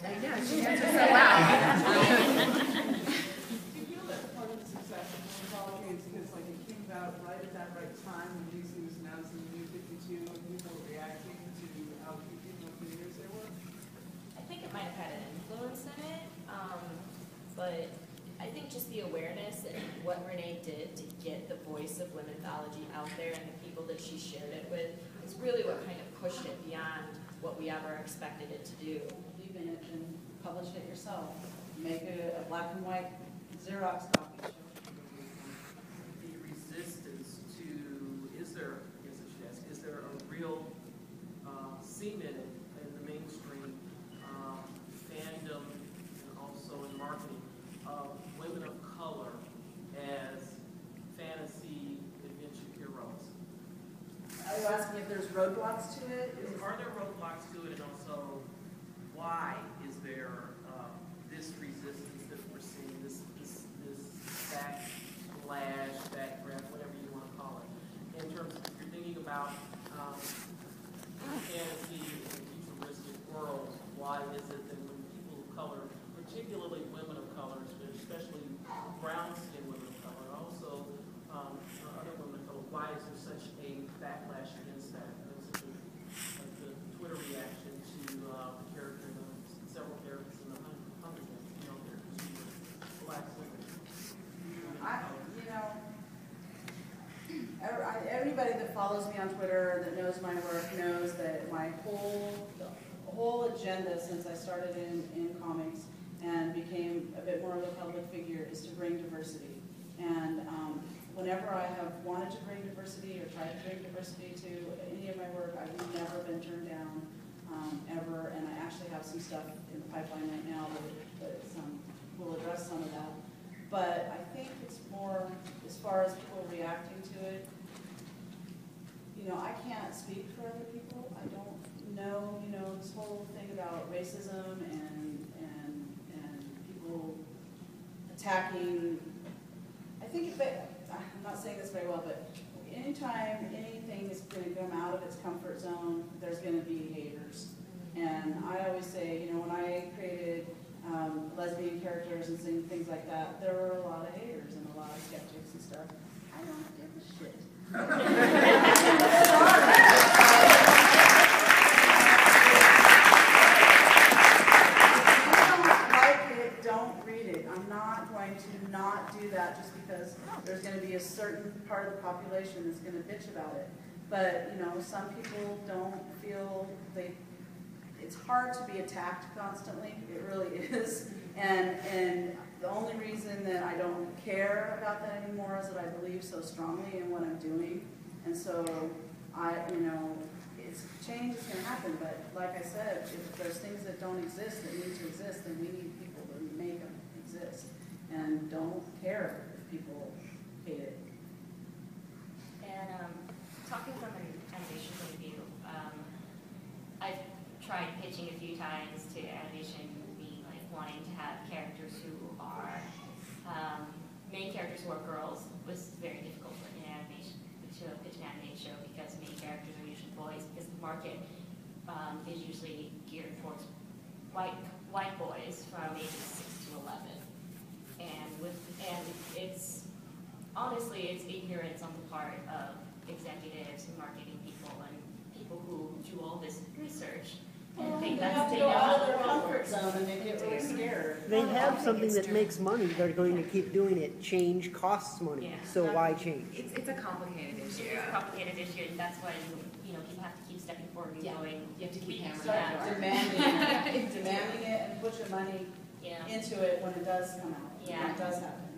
Yeah, she answers so well. Do you feel that part of the success of Anthology is because like it came about right at that right time when DC was announcing the new 52 and people were reacting to how few creators there were? I think it might have had an influence in it, but I think just the awareness and what Renee did to get the voice of womenthology out there and the people that she shared it with is really what kind of pushed it beyond what we ever expected it to do. Believe in it and publish it yourself. Make a black and white Xerox copy. The resistance to, is there, I guess I should ask, is there a real cement in the mainstream fandom and also in marketing of women of color as fantasy adventure heroes? Are you asking if there's roadblocks to it? Are there roadblocks to it, and also why is there this resistance that we're seeing, this backlash, backdraft, whatever you want to call it, in terms of if you're thinking about fantasy and futuristic worlds, why is it that when people of color, particularly women of color, especially brown-skinned women of color, also other women of color, why is there such a backlash against that? Like the Twitter reaction to the character, several characters in the Hunger Games, characters who were black women. Everybody that follows me on Twitter, that knows my work, knows that my whole agenda since I started in comics and became a bit more of a public figure is to bring diversity. And whenever I have wanted to bring diversity or tried to bring diversity to any of my work, I've never been turned down, ever. And I actually have some stuff in the pipeline right now that will address some of that. But I think it's more as far as people reacting to it. I can't speak for other people. I don't know, this whole thing about racism and people attacking. I think I'm not saying this very well, but anytime anything is going to come out of its comfort zone, there's going to be haters. And I always say, when I created lesbian characters and things like that, there were a lot of haters and a lot of skeptics and stuff. I don't give a shit. Don't read it. I'm not going to not do that just because there's going to be a certain part of the population that's going to bitch about it. But, some people don't feel it's hard to be attacked constantly. It really is. And the only reason that I don't care about that anymore is that I believe so strongly in what I'm doing. And so change is going to happen. But like I said, if there's things that don't exist that need to exist, then we need people to make them exist. And don't care if people hate it. And talking from an animation point of view, I've tried pitching a few times to animation, being like wanting to have characters who are main characters who are girls was very difficult for an animation to pitch an animated show because main characters are usually boys because the market is usually geared towards white boys from ages 6 to 11, and it's honestly it's ignorance on the part of executives and marketing people and people who do all this research. And think they have to go out of their comfort zone and they get really scared. They have something that makes money. They're going to keep doing it. Change costs money. Yeah. So why change? It's a complicated issue. It's a complicated issue, and that's why people have to keep stepping forward and going. You have to keep hammering Start it. demanding it and put your money into it when it does come out. Yeah. When it does happen.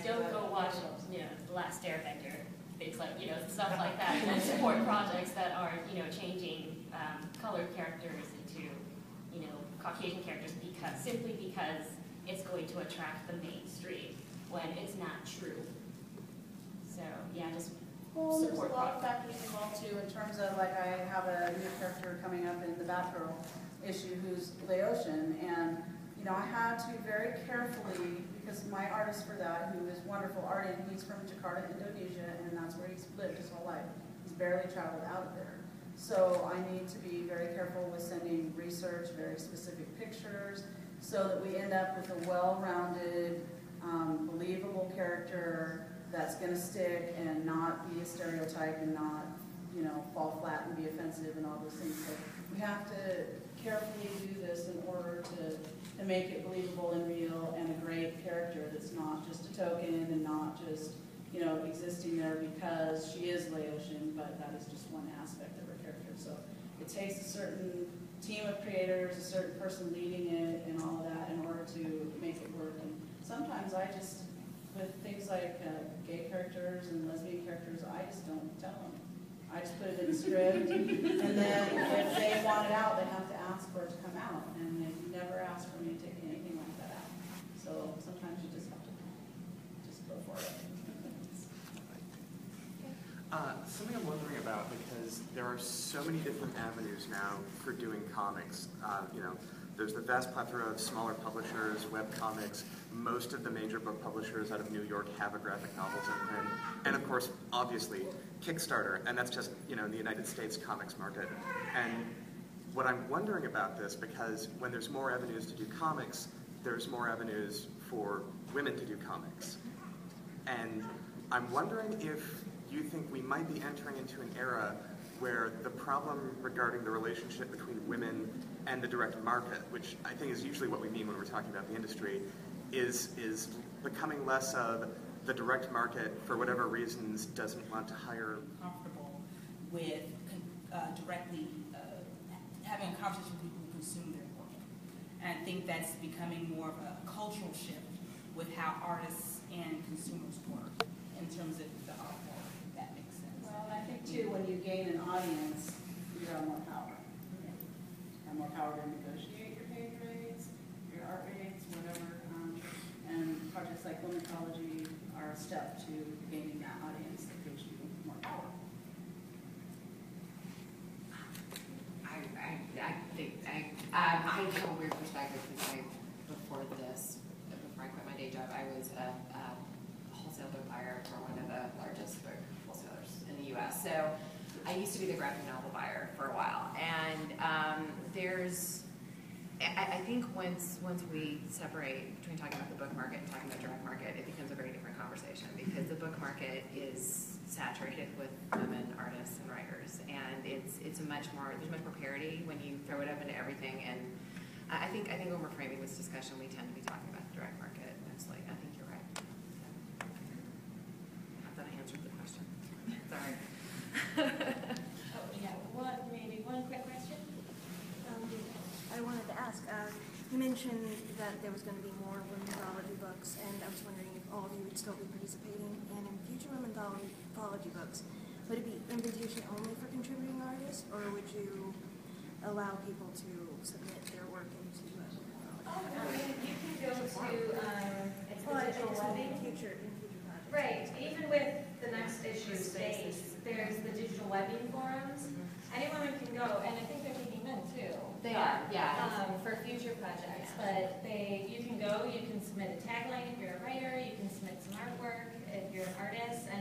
Don't go watch The Last Airbender, things like stuff like that, and support projects that are changing colored characters into Caucasian characters simply because it's going to attract the mainstream when it's not true. So just There's a support lot of projects. factors involved too in terms of I have a new character coming up in the Batgirl issue who's Laotian, and I had to very carefully, because my artist for that, who is wonderful, Arden, he's from Jakarta, Indonesia, and that's where he's lived his whole life. He's barely traveled out of there. So I need to be very careful with sending research, very specific pictures, so that we end up with a well-rounded, believable character that's going to stick and not be a stereotype and not, you know, fall flat and be offensive and all those things. So we have to carefully do this in order to make it believable and real and a great character that's not just a token and not just, you know, existing there because she is Laotian, but that is just one aspect of her character. So it takes a certain team of creators, a certain person leading it and all of that in order to make it work. And sometimes I just, with things like gay characters and lesbian characters, I just don't tell them. I just put it in the script, and then if they want it out, they have to ask for it to come out, and they've never asked for me to take anything like that out. So sometimes you just have to just go for it. Something I'm wondering about, because there are so many different avenues now for doing comics. You know, there's the vast plethora of smaller publishers, web comics. Most of the major book publishers out of New York have a graphic novels in print. And of course, obviously, Kickstarter, and that's just, you know, in the United States comics market. And what I'm wondering about this, because when there's more avenues to do comics, there's more avenues for women to do comics. And I'm wondering if you think we might be entering into an era where the problem regarding the relationship between women and the direct market, which I think is usually what we mean when we're talking about the industry, is becoming less of the direct market, for whatever reasons, doesn't want to hire. Comfortable with directly having a conversation with people who consume their work. And I think that's becoming more of a cultural shift with how artists and consumers work in terms of the art form, if that makes sense. Well, I think too, when you gain an audience, you have more power. You have more power to negotiate your page rates, your art rates, whatever. And projects like Womenthology are a step to gaining that audience that gives you more power. I have a weird perspective because before I quit my day job, I was a wholesale book buyer for one of the largest book wholesalers in the U.S. So I used to be the graphic novel buyer for a while, and I think once we separate between talking about the book market and talking about direct market, it becomes a very different conversation, because the book market is saturated with women artists and writers, and there's much more parity when you throw it up into everything. And I think when we're framing this discussion, we tend to be talking about the direct market mostly. I think you're right. I thought I answered the question. Sorry. Oh, yeah, maybe one quick question. I wanted to ask, you mentioned that there was going to be more womenthology books, and I was wondering if all of you would still be participating, and in future womenthology books, would it be invitation only for contributing artists, or would you allow people to submit their work into You can go to, it's the digital webbing. in future projects. Right, even with the next issue space, there's the digital webbing forums. Any woman can go, and I think they're taking men too. They are, yeah. For future projects, but you can go, you can submit a tagline if you're a writer, you can submit some artwork if you're an artist, and